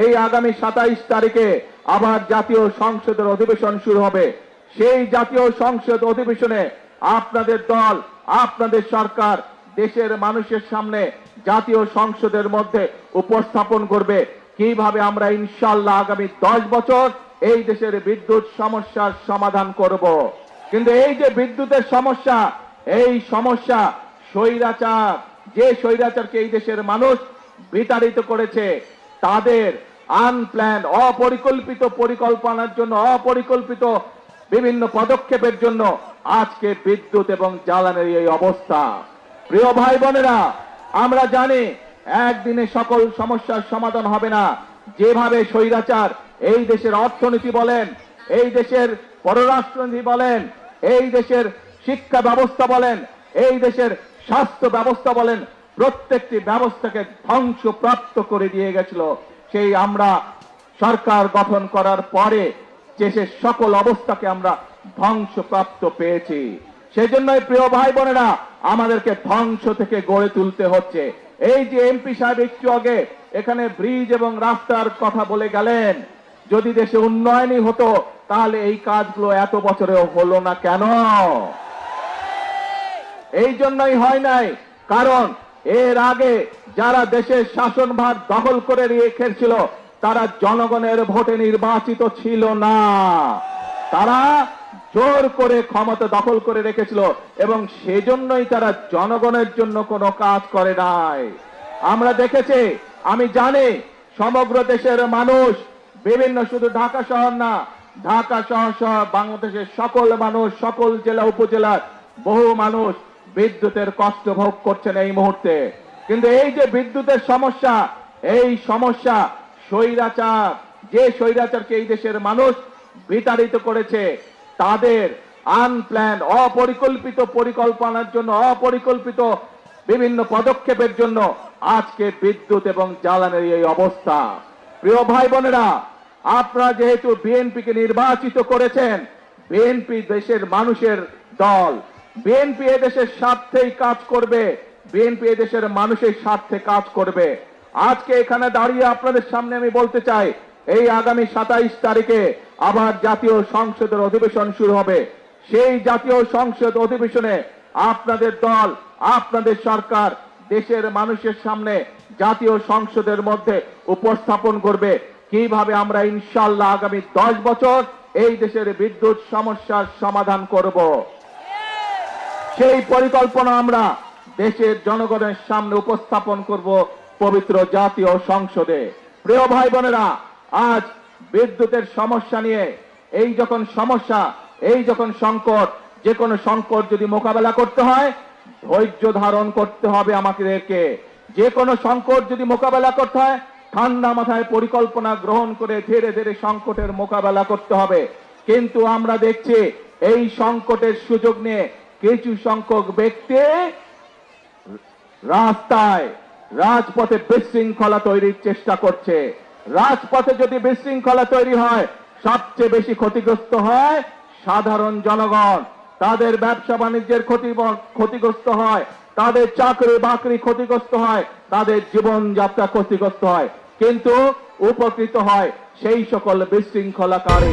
এই আগামী 27 তারিখে আবার জাতীয় সংসদের অধিবেশন শুরু হবে। সেই জাতীয় সংসদ অধিবেশনে আপনাদের দল, আপনাদের সরকার দেশের মানুষের সামনে জাতীয় সংসদের মধ্যে উপস্থাপন করবে কিভাবে আমরা ইনশাআল্লাহ আগামী 10 বছর এই দেশের বিদ্যুৎ সমস্যার সমাধান করব। কিন্তু এই যে বিদ্যুতের সমস্যা, এই সমস্যা স্বৈরাচার, যে স্বৈরাচারকে এই দেশের মানুষ বিতাড়িত করেছে, তাদের আনপ্ল্যান্ড অপরিকল্পিত পরিকল্পনার জন্য, অপরিকল্পিত বিভিন্ন পদক্ষেপের জন্য আজকে বিদ্যুৎ এবং জ্বালানির এই অবস্থা। প্রিয় ভাই বোনেরা, আমরা জানি একদিনে সকল সমস্যার সমাধান হবে না। যেভাবে স্বৈরাচার এই দেশের অর্থনীতি বলেন, এই দেশের পররাষ্ট্রনীতি বলেন, এই দেশের শিক্ষা ব্যবস্থা বলেন, এই দেশের স্বাস্থ্য ব্যবস্থা বলেন, প্রত্যেকটি ব্যবস্থাকে ধ্বংসপ্রাপ্ত করে দিয়ে গেছিল। সেই আমরা সরকার গঠন করার পরে দেশের সকল অবস্থাকে আমরা ধ্বংসপ্রাপ্ত পেয়েছি। সেজন্যই প্রিয় ভাই বোনেরা, আমাদেরকে ধ্বংস থেকে গড়ে তুলতে হচ্ছে। এই যে এমপি সাহেব একটু আগে এখানে ব্রিজ এবং রাস্তার কথা বলে গেলেন, যদি দেশে উন্নয়নই হতো তাহলে এই কাজগুলো এত বছরেও হলো না কেন? এই জন্যই হয় নাই, কারণ এর আগে যারা দেশের শাসনভার দখল করে রেখেছিল তারা জনগণের ভোটে নির্বাচিত ছিল না। তারা জোর করে ক্ষমতা দখল করে রেখেছিল এবং সেজন্যই তারা জনগণের জন্য কোনো কাজ করে নাই। আমরা দেখেছি, আমি জানি সমগ্র দেশের মানুষ, বিভিন্ন শুধু ঢাকা শহর না, ঢাকা শহর সহ বাংলাদেশের সকল মানুষ, সকল জেলা উপজেলার বহু মানুষ বিদ্যুতের কষ্ট ভোগ করছেন এই মুহূর্তে। কিন্তু এই যে বিদ্যুতের সমস্যা, এই সমস্যা স্বৈরাচার, যে স্বৈরাচারকে এই দেশের মানুষ বিতাড়িত করেছে, তাদের আনপ্ল্যান্ড অপরিকল্পিত পরিকল্পনার জন্য, অপরিকল্পিত বিভিন্ন পদক্ষেপের জন্য আজকে বিদ্যুৎ এবং জ্বালানির এই অবস্থা। প্রিয় ভাই বোনেরা, আপনারা যেহেতু বিএনপিকে নির্বাচিত করেছেন, বিএনপি দেশের মানুষের দল, বিএনপি এদেশের স্বার্থেই কাজ করবে, বিএনপি এদেশের মানুষের স্বার্থে কাজ করবে। আজকে এখানে দাঁড়িয়ে আপনাদের সামনে আমি বলতে চাই, এই আগামী 27 তারিখে আবার জাতীয় সংসদের অধিবেশন শুরু হবে। সেই জাতীয় সংসদ অধিবেশনে আপনাদের দল, আপনাদের সরকার দেশের মানুষের সামনে জাতীয় সংসদের মধ্যে উপস্থাপন করবে কিভাবে আমরা ইনশাআল্লাহ আগামী 10 বছর এই দেশের বিদ্যুৎ সমস্যার সমাধান করব। সেই পরিকল্পনা আমরা দেশের জনগণের সামনে উপস্থাপন করব পবিত্র জাতীয় সংসদে। প্রিয় ভাই বোনেরা, আজ বিদ্যুতের সমস্যা নিয়ে এই যখন সমস্যা, এই যখন সংকট, যে কোনো সংকট যদি মোকাবেলা করতে হয় ধৈর্য ধারণ করতে হবে আমাদেরকে। যে কোনো সংকট যদি মোকাবেলা করতে হয় ঠান্ডা মাথায় পরিকল্পনা গ্রহণ করে ধীরে ধীরে সংকটের মোকাবেলা করতে হবে। কিন্তু আমরা দেখছি এই সংকটের সুযোগ নিয়ে কিছু সংখ্যক ব্যক্তি রাস্তায়, রাজপথে বিশৃঙ্খলা তৈরির চেষ্টা করছে। রাজপথে যদি বিশৃঙ্খলা তৈরি হয় সবচেয়ে বেশি ক্ষতিগ্রস্ত হয় সাধারণ জনগণ। তাদের ব্যবসা বাণিজ্যের ক্ষতিগ্রস্ত হয়, তাদের চাকরি বাকরি ক্ষতিগ্রস্ত হয়, তাদের জীবনযাত্রা ক্ষতিগ্রস্ত হয়, কিন্তু উপকৃত হয় সেই সকল বিশৃঙ্খলাকারী।